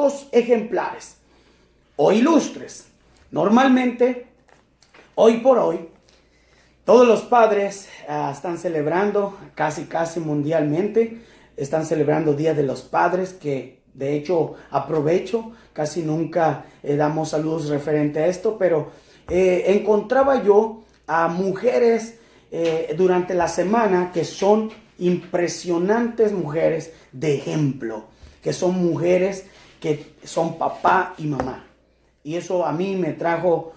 hijos ejemplares o ilustres. Normalmente, hoy por hoy, todos los padres están celebrando casi mundialmente, están celebrando Día de los Padres, que de hecho aprovecho, casi nunca damos saludos referente a esto, pero encontraba yo a mujeres durante la semana que son impresionantes mujeres de ejemplo, que son mujeres que son papá y mamá. Y eso a mí me trajo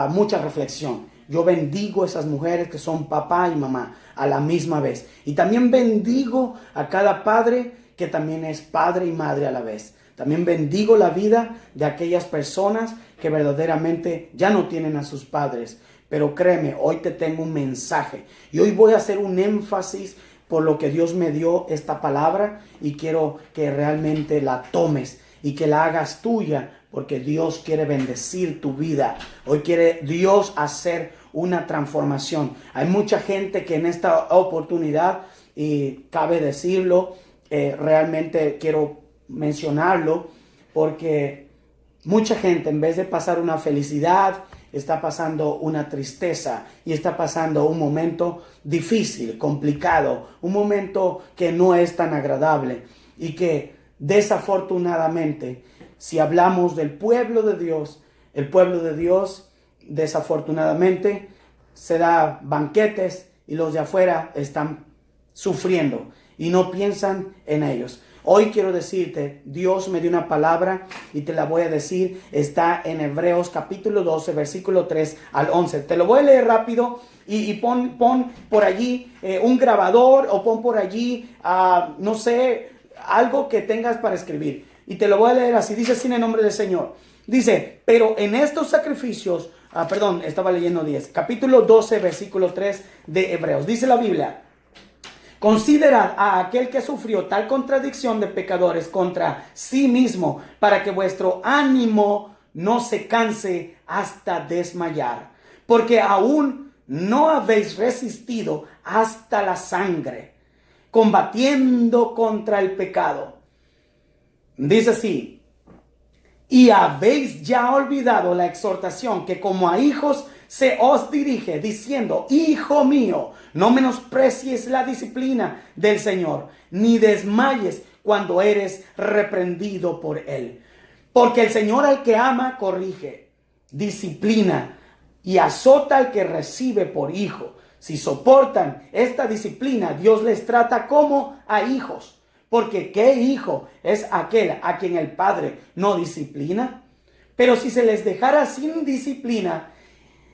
mucha reflexión. Yo bendigo a esas mujeres que son papá y mamá a la misma vez. Y también bendigo a cada padre que también es padre y madre a la vez. También bendigo la vida de aquellas personas que verdaderamente ya no tienen a sus padres. Pero créeme, hoy te tengo un mensaje. Y hoy voy a hacer un énfasis por lo que Dios me dio esta palabra. Y quiero que realmente la tomes y que la hagas tuya. Porque Dios quiere bendecir tu vida. Hoy quiere Dios hacer una transformación. Hay mucha gente que en esta oportunidad, y cabe decirlo, realmente quiero mencionarlo, porque mucha gente en vez de pasar una felicidad, está pasando una tristeza y está pasando un momento difícil, complicado, un momento que no es tan agradable y que desafortunadamente, si hablamos del pueblo de Dios, el pueblo de Dios desafortunadamente se da banquetes y los de afuera están sufriendo y no piensan en ellos. Hoy quiero decirte, Dios me dio una palabra y te la voy a decir. Está en Hebreos capítulo 12, versículo 3 al 11. Te lo voy a leer rápido y pon por allí un grabador o pon por allí, no sé, algo que tengas para escribir. Y te lo voy a leer así. Dice así en el nombre del Señor. Dice, pero en estos sacrificios, estaba leyendo 10. Capítulo 12, versículo 3 de Hebreos. Dice la Biblia, considerad a aquel que sufrió tal contradicción de pecadores contra sí mismo, para que vuestro ánimo no se canse hasta desmayar. Porque aún no habéis resistido hasta la sangre, combatiendo contra el pecado. Dice así, y habéis ya olvidado la exhortación que como a hijos se os dirige, diciendo, hijo mío, no menosprecies la disciplina del Señor, ni desmayes cuando eres reprendido por Él. Porque el Señor al que ama corrige, disciplina y azota al que recibe por hijo. Si soportan esta disciplina, Dios les trata como a hijos. Porque ¿qué hijo es aquel a quien el Padre no disciplina? Pero si se les dejara sin disciplina,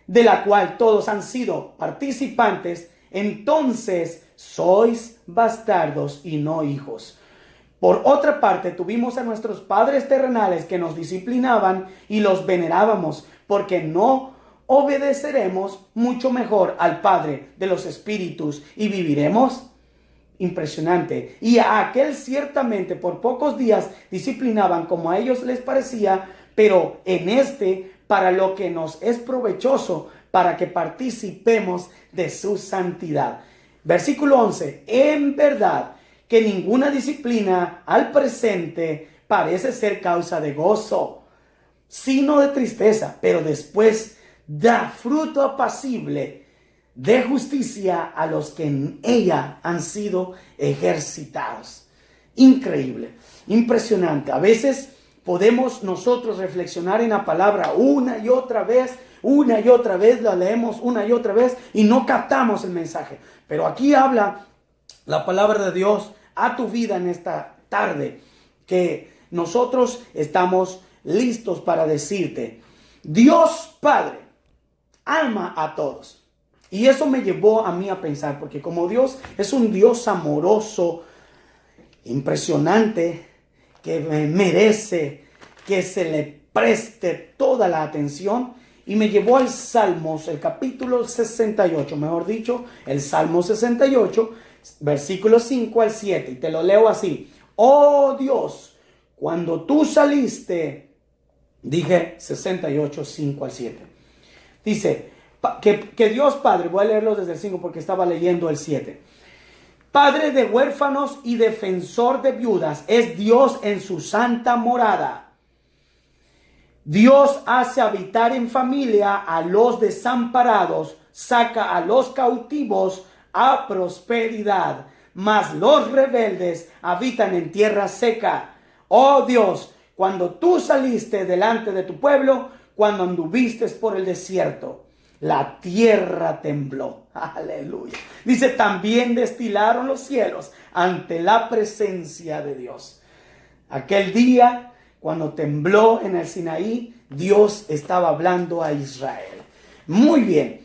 de la cual todos han sido participantes, entonces sois bastardos y no hijos. Por otra parte, tuvimos a nuestros padres terrenales que nos disciplinaban y los venerábamos, porque no obedeceremos mucho mejor al Padre de los espíritus y viviremos. Impresionante. Y a aquel ciertamente por pocos días disciplinaban como a ellos les parecía, pero en este para lo que nos es provechoso, para que participemos de su santidad. Versículo 11. En verdad que ninguna disciplina al presente parece ser causa de gozo, sino de tristeza, pero después da fruto apacible de justicia a los que en ella han sido ejercitados. Increíble, impresionante. A veces podemos nosotros reflexionar en la palabra una y otra vez, la leemos una y otra vez y no captamos el mensaje. Pero aquí habla la palabra de Dios a tu vida en esta tarde, que nosotros estamos listos para decirte, Dios Padre ama a todos. Y eso me llevó a mí a pensar, porque como Dios es un Dios amoroso, impresionante, que merece que se le preste toda la atención, y me llevó al Salmos, el capítulo 68, mejor dicho, el Salmo 68, versículos 5 al 7, y te lo leo así. Oh Dios, cuando tú saliste, dije 68, 5 al 7. Dice, que Dios Padre, voy a leerlo desde el 5 porque estaba leyendo el 7. Padre de huérfanos y defensor de viudas, es Dios en su santa morada. Dios hace habitar en familia a los desamparados, saca a los cautivos a prosperidad, mas los rebeldes habitan en tierra seca. Oh Dios, cuando tú saliste delante de tu pueblo, cuando anduviste por el desierto, la tierra tembló. Aleluya. Dice, también destilaron los cielos ante la presencia de Dios. Aquel día, cuando tembló en el Sinaí, Dios estaba hablando a Israel. Muy bien.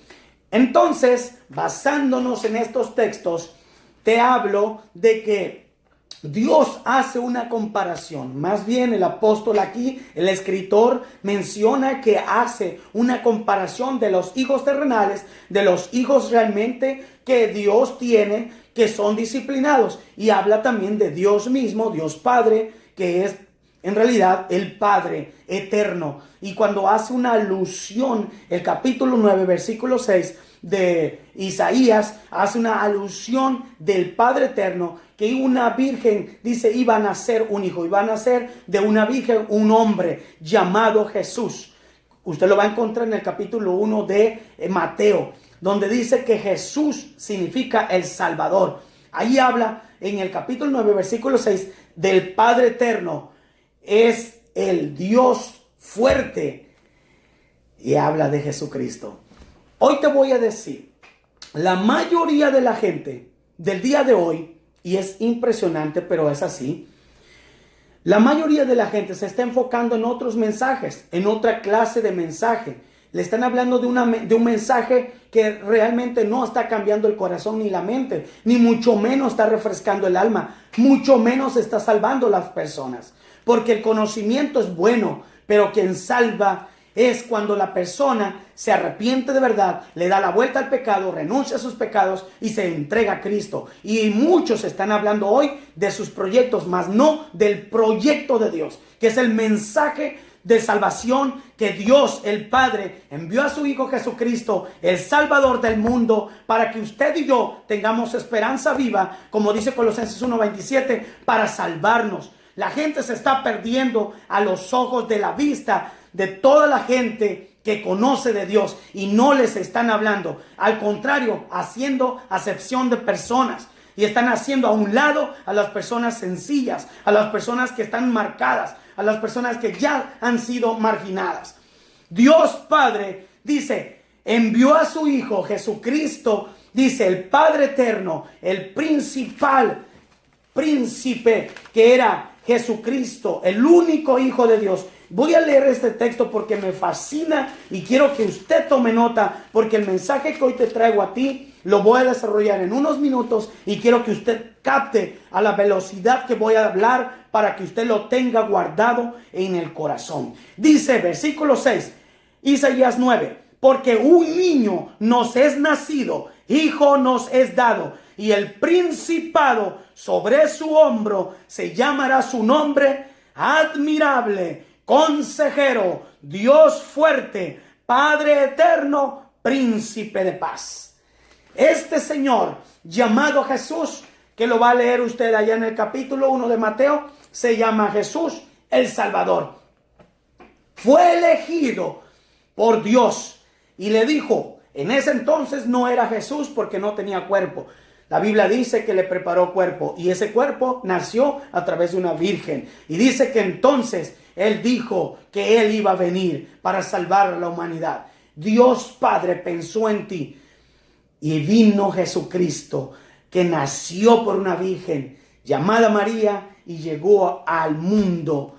Entonces, basándonos en estos textos, te hablo de que Dios hace una comparación. Más bien el apóstol aquí, el escritor, menciona que hace una comparación de los hijos terrenales, de los hijos realmente que Dios tiene, que son disciplinados. Y habla también de Dios mismo, Dios Padre, que es en realidad el Padre eterno. Y cuando hace una alusión, el capítulo 9, versículo 6 de Isaías, hace una alusión del Padre eterno, que una virgen, dice, iba a nacer un hijo, iba a nacer de una virgen un hombre llamado Jesús. Usted lo va a encontrar en el capítulo 1 de Mateo, donde dice que Jesús significa el Salvador. Ahí habla en el capítulo 9, versículo 6, del Padre eterno. Es el Dios fuerte y habla de Jesucristo. Hoy te voy a decir, la mayoría de la gente del día de hoy, y es impresionante, pero es así, la mayoría de la gente se está enfocando en otros mensajes, en otra clase de mensaje. Le están hablando de un mensaje que realmente no está cambiando el corazón ni la mente, ni mucho menos está refrescando el alma, mucho menos está salvando a las personas. Porque el conocimiento es bueno, pero quien salva es cuando la persona se arrepiente de verdad, le da la vuelta al pecado, renuncia a sus pecados y se entrega a Cristo. Y muchos están hablando hoy de sus proyectos, mas no del proyecto de Dios, que es el mensaje de salvación que Dios, el Padre, envió a su Hijo Jesucristo, el Salvador del mundo, para que usted y yo tengamos esperanza viva, como dice Colosenses 1:27, para salvarnos. La gente se está perdiendo a los ojos de la vista de toda la gente que conoce de Dios y no les están hablando. Al contrario, haciendo acepción de personas y están haciendo a un lado a las personas sencillas, a las personas que están marcadas, a las personas que ya han sido marginadas. Dios Padre, dice, envió a su Hijo Jesucristo, dice el Padre eterno, el principal príncipe que era Jesucristo, el único Hijo de Dios. Voy a leer este texto porque me fascina y quiero que usted tome nota, porque el mensaje que hoy te traigo a ti lo voy a desarrollar en unos minutos y quiero que usted capte a la velocidad que voy a hablar para que usted lo tenga guardado en el corazón. Dice versículo 6, Isaías 9, porque un niño nos es nacido, hijo nos es dado, y el principado sobre su hombro, se llamará su nombre admirable, consejero, Dios fuerte, Padre eterno, príncipe de paz. Este Señor llamado Jesús, que lo va a leer usted allá en el capítulo 1 de Mateo, se llama Jesús el Salvador. Fue elegido por Dios y le dijo, en ese entonces no era Jesús porque no tenía cuerpo. La Biblia dice que le preparó cuerpo y ese cuerpo nació a través de una virgen. Y dice que entonces Él dijo que Él iba a venir para salvar a la humanidad. Dios Padre pensó en ti y vino Jesucristo, que nació por una virgen llamada María y llegó al mundo.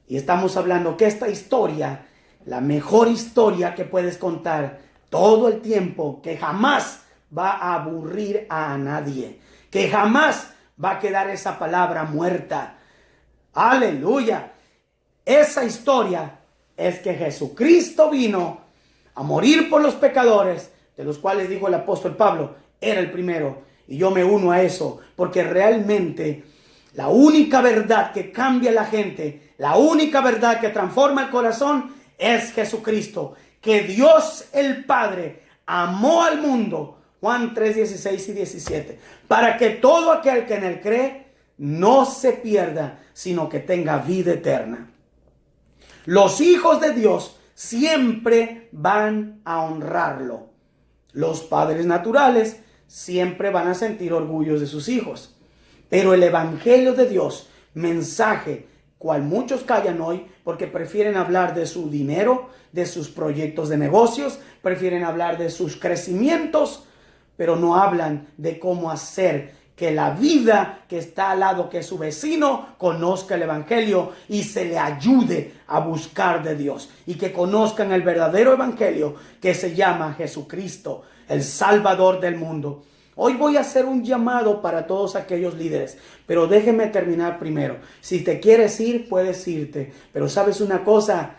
Y estamos hablando que esta historia, la mejor historia que puedes contar todo el tiempo, que jamás va a aburrir a nadie, que jamás va a quedar esa palabra muerta. Aleluya. Esa historia es que Jesucristo vino a morir por los pecadores, de los cuales dijo el apóstol Pablo, era el primero. Y yo me uno a eso, porque realmente la única verdad que cambia a la gente, la única verdad que transforma el corazón es Jesucristo. Que Dios el Padre amó al mundo, Juan 3, 16 y 17, para que todo aquel que en él cree no se pierda, sino que tenga vida eterna. Los hijos de Dios siempre van a honrarlo. Los padres naturales siempre van a sentir orgullo de sus hijos. Pero el evangelio de Dios, mensaje, cual muchos callan hoy porque prefieren hablar de su dinero, de sus proyectos de negocios, prefieren hablar de sus crecimientos, pero no hablan de cómo hacer que la vida que está al lado, que su vecino, conozca el evangelio y se le ayude a buscar de Dios. Y que conozcan el verdadero evangelio que se llama Jesucristo, el Salvador del mundo. Hoy voy a hacer un llamado para todos aquellos líderes, pero déjenme terminar primero. Si te quieres ir, puedes irte. Pero ¿sabes una cosa?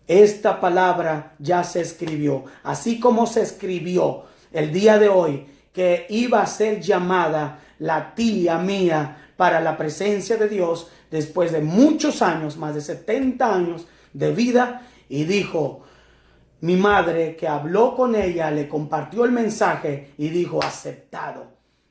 Esta palabra ya se escribió. Así como se escribió el día de hoy, que iba a ser llamada la tía mía para la presencia de Dios después de muchos años, más de 70 años de vida, y dijo, mi madre que habló con ella, le compartió el mensaje y dijo, aceptado.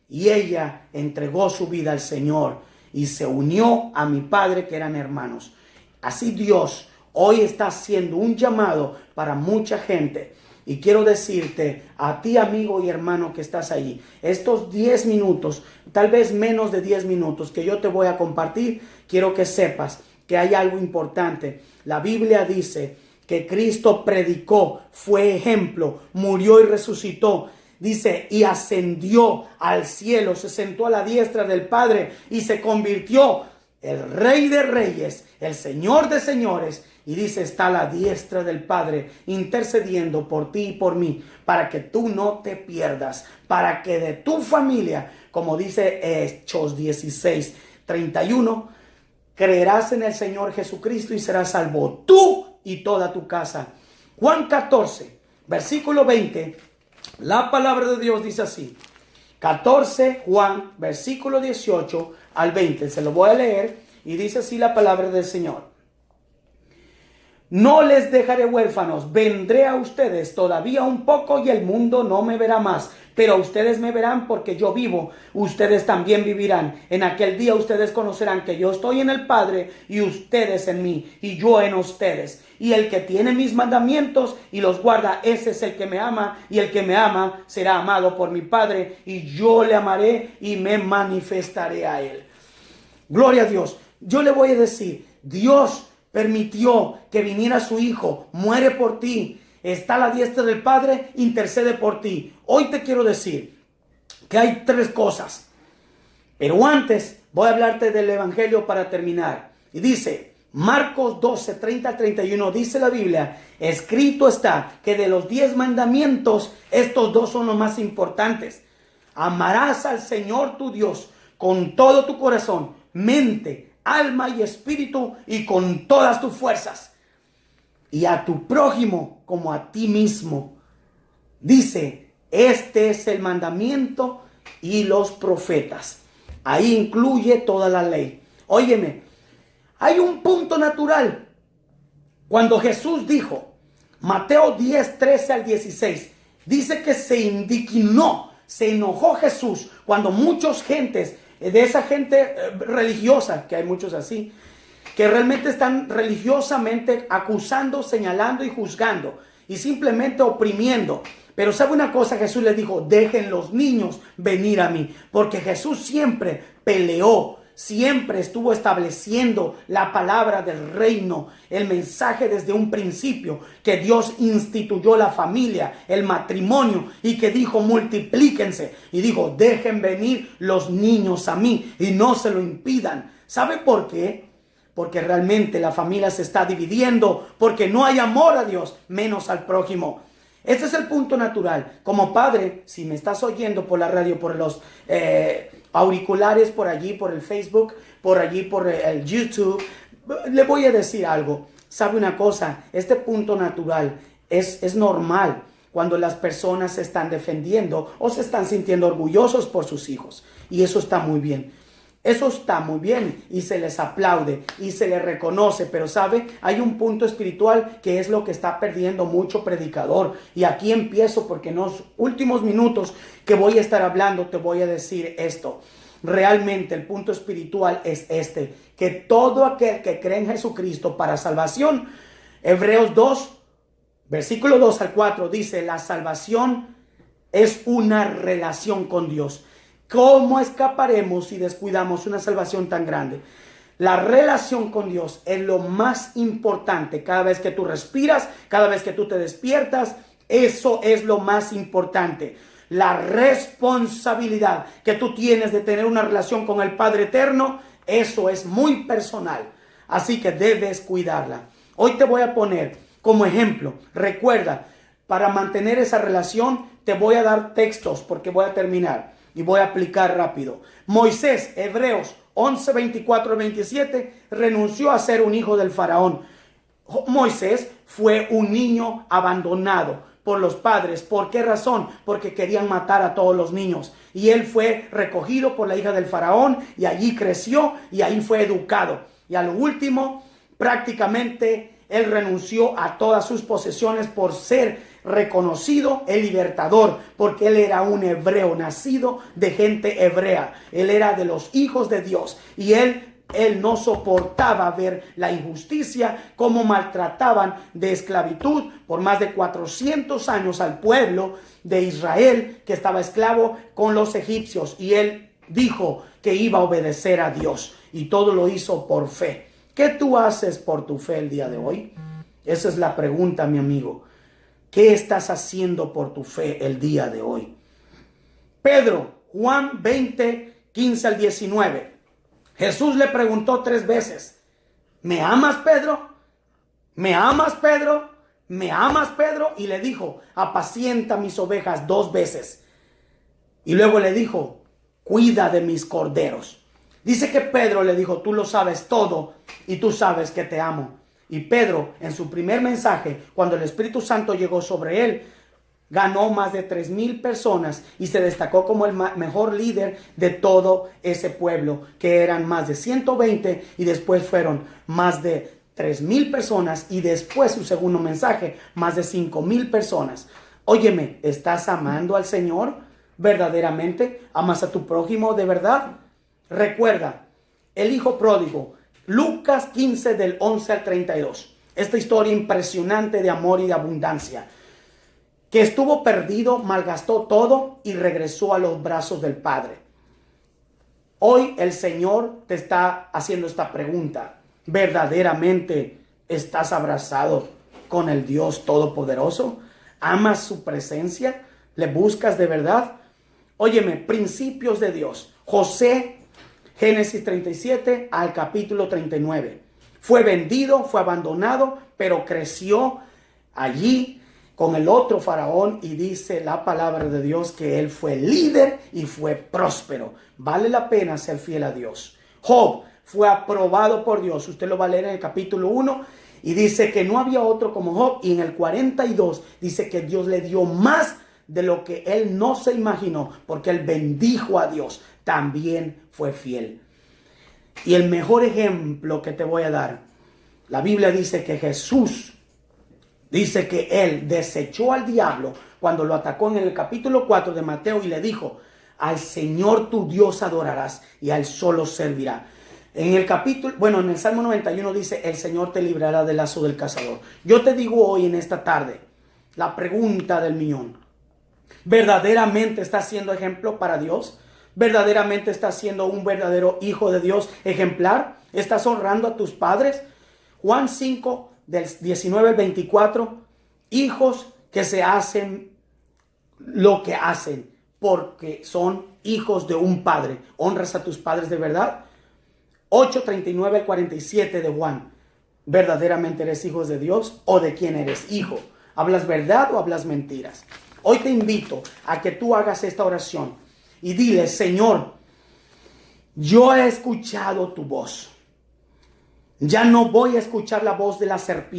Y ella entregó su vida al Señor y se unió a mi padre, que eran hermanos. Así Dios hoy está haciendo un llamado para mucha gente. Y quiero decirte a ti, amigo y hermano que estás allí, estos 10 minutos, tal vez menos de 10 minutos que yo te voy a compartir, quiero que sepas que hay algo importante. La Biblia dice que Cristo predicó, fue ejemplo, murió y resucitó. Dice, y ascendió al cielo, se sentó a la diestra del Padre y se convirtió el Rey de Reyes, el Señor de Señores. Y dice, está a la diestra del Padre intercediendo por ti y por mí, para que tú no te pierdas, para que de tu familia, como dice Hechos 16:31, creerás en el Señor Jesucristo y serás salvo tú y toda tu casa. Juan 14, versículo 20, la palabra de Dios dice así. 14 Juan, versículo 18 al 20, se lo voy a leer y dice así la palabra del Señor. No les dejaré huérfanos, vendré a ustedes todavía un poco y el mundo no me verá más, pero ustedes me verán porque yo vivo, ustedes también vivirán. En aquel día ustedes conocerán que yo estoy en el Padre y ustedes en mí y yo en ustedes. Y el que tiene mis mandamientos y los guarda, ese es el que me ama, y el que me ama será amado por mi Padre y yo le amaré y me manifestaré a él. Gloria a Dios. Yo le voy a decir, Dios permitió que viniera su Hijo, muere por ti, está a la diestra del Padre, intercede por ti. Hoy te quiero decir que hay 3 cosas, pero antes voy a hablarte del Evangelio para terminar. Y dice, Marcos 12, 30 al 31, dice la Biblia, escrito está que de los 10 mandamientos, estos 2 son los más importantes. Amarás al Señor tu Dios con todo tu corazón, mente, alma y espíritu y con todas tus fuerzas, y a tu prójimo como a ti mismo. Dice, este es el mandamiento y los profetas. Ahí incluye toda la ley. Óyeme, hay un punto natural. Cuando Jesús dijo, Mateo 10, 13 al 16, dice que se indignó, se enojó Jesús cuando muchas gentes, de esa gente religiosa, que hay muchos así, que realmente están religiosamente acusando, señalando y juzgando y simplemente oprimiendo. Pero ¿sabe una cosa? Jesús les dijo, dejen los niños venir a mí, porque Jesús siempre peleó, siempre estuvo estableciendo la palabra del reino, el mensaje desde un principio, que Dios instituyó la familia, el matrimonio, y que dijo multiplíquense, y dijo dejen venir los niños a mí y no se lo impidan. ¿Sabe por qué? Porque realmente la familia se está dividiendo, porque no hay amor a Dios, menos al prójimo. Ese es el punto natural. Como padre, si me estás oyendo por la radio, por los auriculares, por allí, por el Facebook, por allí, por el YouTube, le voy a decir algo. ¿Sabe una cosa? Este punto natural es normal cuando las personas se están defendiendo o se están sintiendo orgullosos por sus hijos. Y eso está muy bien. Eso está muy bien y se les aplaude y se les reconoce, pero ¿sabe? Hay un punto espiritual que es lo que está perdiendo mucho predicador. Y aquí empiezo porque en los últimos minutos que voy a estar hablando te voy a decir esto. realmente el punto espiritual es este, que todo aquel que cree en Jesucristo para salvación, Hebreos 2, versículo 2 al 4 dice, la salvación es una relación con Dios. ¿Cómo escaparemos si descuidamos una salvación tan grande? La relación con Dios es lo más importante. Cada vez que tú respiras, cada vez que tú te despiertas, eso es lo más importante. La responsabilidad que tú tienes de tener una relación con el Padre Eterno, eso es muy personal. Así que debes cuidarla. Hoy te voy a poner como ejemplo. Recuerda, para mantener esa relación, te voy a dar textos porque voy a terminar y voy a aplicar rápido. Moisés, Hebreos 11, 24 y 27, renunció a ser un hijo del faraón. Moisés fue un niño abandonado por los padres. ¿Por qué razón? Porque querían matar a todos los niños. Y él fue recogido por la hija del faraón y allí creció y ahí fue educado. Y a lo último, prácticamente él renunció a todas sus posesiones por ser reconocido el libertador, porque él era un hebreo nacido de gente hebrea. Él era de los hijos de Dios y él no soportaba ver la injusticia, cómo maltrataban de esclavitud por más de 400 años al pueblo de Israel que estaba esclavo con los egipcios. Y él dijo que iba a obedecer a Dios y todo lo hizo por fe. ¿Qué tú haces por tu fe el día de hoy? Esa es la pregunta, mi amigo. ¿Qué estás haciendo por tu fe el día de hoy? Pedro, Juan 20, 15 al 19. Jesús le preguntó 3 veces, ¿me amas, Pedro? ¿Me amas, Pedro? ¿Me amas, Pedro? Y le dijo, apacienta mis ovejas 2 veces. Y luego le dijo, cuida de mis corderos. Dice que Pedro le dijo, tú lo sabes todo y tú sabes que te amo. Y Pedro, en su primer mensaje, cuando el Espíritu Santo llegó sobre él, ganó más de 3,000 personas y se destacó como el mejor líder de todo ese pueblo, que eran más de 120 y después fueron más de 3,000 personas y después su segundo mensaje, más de 5,000 personas. Óyeme, ¿estás amando al Señor verdaderamente? ¿Amas a tu prójimo de verdad? Recuerda, el hijo pródigo, Lucas 15 del 11 al 32. Esta historia impresionante de amor y de abundancia. Que estuvo perdido, malgastó todo y regresó a los brazos del Padre. Hoy el Señor te está haciendo esta pregunta. ¿Verdaderamente estás abrazado con el Dios Todopoderoso? ¿Amas su presencia? ¿Le buscas de verdad? Óyeme, principios de Dios. José, Génesis 37 al capítulo 39. Fue vendido, fue abandonado, pero creció allí con el otro faraón y dice la palabra de Dios que él fue líder y fue próspero. Vale la pena ser fiel a Dios. Job fue aprobado por Dios. Usted lo va a leer en el capítulo 1 y dice que no había otro como Job. Y en el 42 dice que Dios le dio más de lo que él no se imaginó, porque él bendijo a Dios. También fue fiel. Y el mejor ejemplo que te voy a dar, la Biblia dice que Jesús dice que él desechó al diablo cuando lo atacó en el capítulo 4 de Mateo y le dijo, al Señor tu Dios adorarás y a él solo servirá. En el en el Salmo 91 dice, el Señor te librará del lazo del cazador. Yo te digo hoy en esta tarde, la pregunta del millón. ¿Verdaderamente estás siendo ejemplo para Dios? ¿Verdaderamente estás siendo un verdadero hijo de Dios ejemplar? ¿Estás honrando a tus padres? Juan 5, del 19 al 24, hijos que se hacen lo que hacen porque son hijos de un padre. ¿Honras a tus padres de verdad? 8, 39 al 47 de Juan. ¿Verdaderamente eres hijo de Dios o de quién eres hijo? ¿Hablas verdad o hablas mentiras? Hoy te invito a que tú hagas esta oración y dile, Señor, yo he escuchado tu voz. Ya no voy a escuchar la voz de la serpiente.